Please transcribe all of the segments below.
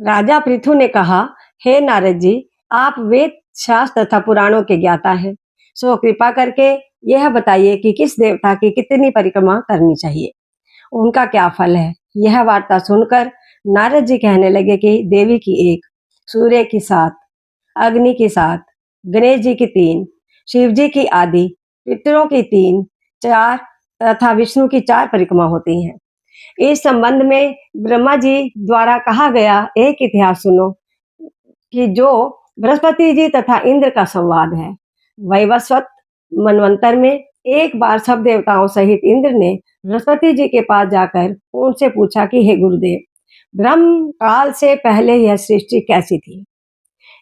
राजा पृथु ने कहा, हे नारद जी, आप वेद शास्त्र तथा पुराणों के ज्ञाता हैं, सो कृपा करके यह बताइए कि किस देवता की कितनी परिक्रमा करनी चाहिए, उनका क्या फल है। यह वार्ता सुनकर नारद जी कहने लगे कि देवी की 1, सूर्य की 7, अग्नि की 7, गणेश जी की 3, शिव जी की आदि, पितरों की 3, 4 तथा विष्णु की 4 परिक्रमा होती हैं। इस संबंध में ब्रह्मा जी द्वारा कहा गया एक इतिहास सुनो कि जो बृहस्पति जी तथा इंद्र का संवाद है। वैवस्वत मनवंतर में एक बार सब देवताओं सहित इंद्र ने बृहस्पति जी के पास जाकर उनसे पूछा कि हे गुरुदेव, ब्रह्म काल से पहले यह सृष्टि कैसी थी,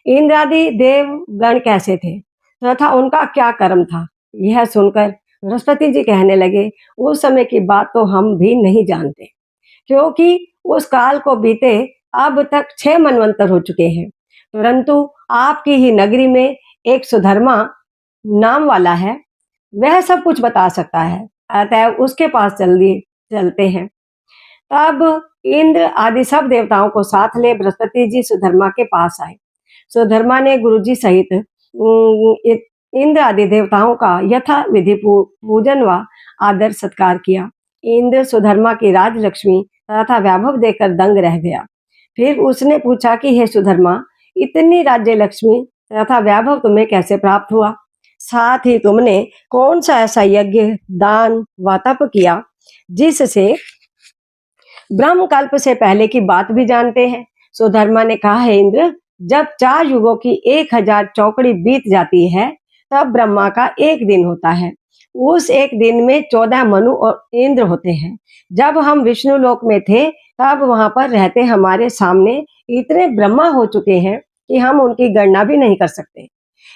इंद्रादि देव गण कैसे थे तथा उनका क्या कर्म था। यह सुनकर बृहस्पति जी कहने लगे, उस समय की बात तो हम भी नहीं जानते, क्योंकि उस काल को बीते अब तक 6 मनवंतर हो चुके हैं, परंतु आपकी ही नगरी में एक सुधर्मा नाम वाला है, वह सब कुछ बता सकता है, अतः उसके पास चलते हैं। तब इंद्र आदि सब देवताओं को साथ ले बृहस्पति जी सुधर्मा के पास आए। सुधर्मा ने गुरुजी सहित इंद्र आदि देवताओं का यथा विधि पूजन व आदर सत्कार किया। इंद्र सुधर्मा की राजलक्ष्मी तथा वैभव देकर दंग रह गया। फिर उसने पूछा कि हे सुधर्मा, इतनी राज्य लक्ष्मी तथा वैभव तुम्हें कैसे प्राप्त हुआ? साथ ही तुमने कौन सा ऐसा यज्ञ, दान व तप किया जिससे ब्रह्म कल्प से पहले की बात भी जानते हैं? सुधर्मा ने कहा, है इंद्र, जब 4 युगों की 1000 चौकड़ी बीत जाती है, तब ब्रह्मा का एक दिन होता है। उस एक दिन में 14 मनु और इंद्र होते हैं। जब हम विष्णु लोक में थे, तब वहां पर रहते हमारे सामने इतने ब्रह्मा हो चुके हैं कि हम उनकी गणना भी नहीं कर सकते।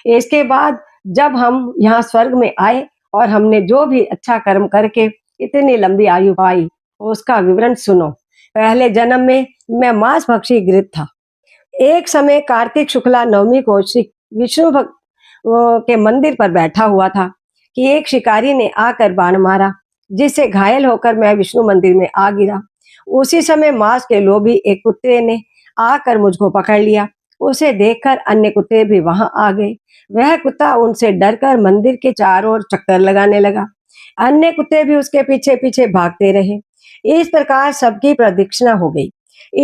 इसके बाद जब हम यहाँ स्वर्ग में आए और हमने जो भी अच्छा कर्म करके इतनी लंबी आयु पाई, उसका विवरण सुनो। पहले जन्म में मैं मांस भक्षी गृध था। एक समय कार्तिक शुक्ला नवमी को श्री विष्णु के मंदिर पर बैठा हुआ था कि एक शिकारी ने आकर बाण मारा, जिससे घायल होकर मैं विष्णु मंदिर में आ गिरा। उसी समय मांस के लोभी एक कुत्ते ने आकर मुझको पकड़ लिया। उसे देखकर अन्य कुत्ते भी वहां आ गए। वह कुत्ता उनसे डरकर मंदिर के चारों ओर चक्कर लगाने लगा। अन्य कुत्ते भी उसके पीछे पीछे भागते रहे। इस प्रकार सबकी प्रदक्षिणा हो गई।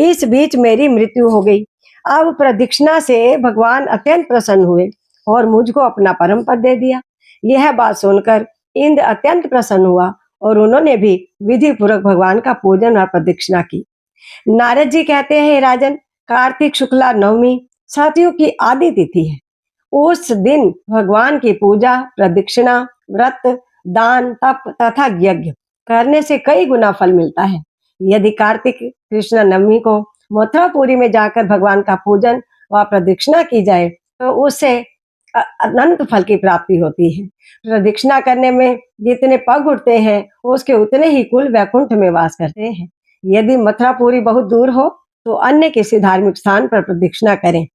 इस बीच मेरी मृत्यु हो गई। अब प्रदक्षिणा से भगवान अत्यंत प्रसन्न हुए और मुझको अपना परम पद दे दिया। यह बात सुनकर इंद्र अत्यंत प्रसन्न हुआ और उन्होंने भी विधि पूर्वक भगवान का पूजन और प्रदक्षिणा की। नारद जी कहते हैं, राजन, कार्तिक शुक्ला नवमी सतयुग की आदि तिथि है। उस दिन भगवान की पूजा, प्रदक्षिणा, व्रत, दान, तप तथा यज्ञ करने से कई गुना फल मिलता है। यदि कार्तिक कृष्ण नवमी को मथुरापुरी में जाकर भगवान का पूजन व प्रदक्षिणा की जाए तो उससे अनंत फल की प्राप्ति होती है। प्रदक्षिणा करने में जितने पग उठते हैं, उसके उतने ही कुल वैकुंठ में वास करते हैं। यदि मथुरापुरी बहुत दूर हो तो अन्य किसी धार्मिक स्थान पर प्रदक्षिणा करें।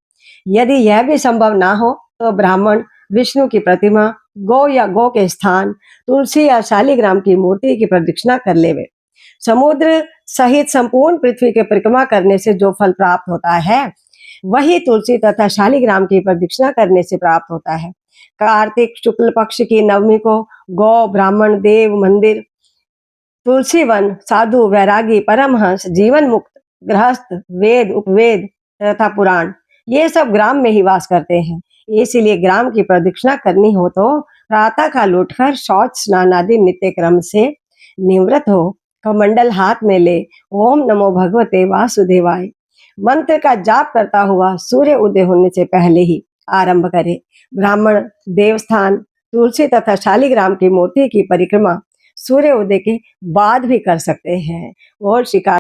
यदि यह भी संभव ना हो तो ब्राह्मण विष्णु की प्रतिमा, गौ या गौ के स्थान, तुलसी या शालिग्राम की मूर्ति की प्रदक्षिणा कर लेवे। समुद्र सहित संपूर्ण पृथ्वी के परिक्रमा करने से जो फल प्राप्त होता है, वही तुलसी तथा शालिग्राम की प्रदक्षिणा करने से प्राप्त होता है। कार्तिक शुक्ल पक्ष की नवमी को गौ, ब्राह्मण, देव, मंदिर, तुलसी वन, साधु, वैरागी, परमहंस, जीवन मुक्त, गृहस्थ, वेद, उपवेद तथा पुराण, ये सब ग्राम में ही वास करते हैं। इसीलिए ग्राम की प्रदक्षिणा करनी हो तो प्रातः काल उठकर शौच स्नान आदि नित्य क्रम से निवृत्त हो, कमंडल हाथ में ले ओम नमो भगवते वासुदेवाय मंत्र का जाप करता हुआ सूर्य उदय होने से पहले ही आरंभ करे। ब्राह्मण देवस्थान, तुलसी तथा शालिग्राम की मूर्ति की परिक्रमा सूर्य उदय के बाद भी कर सकते हैं। और शिकार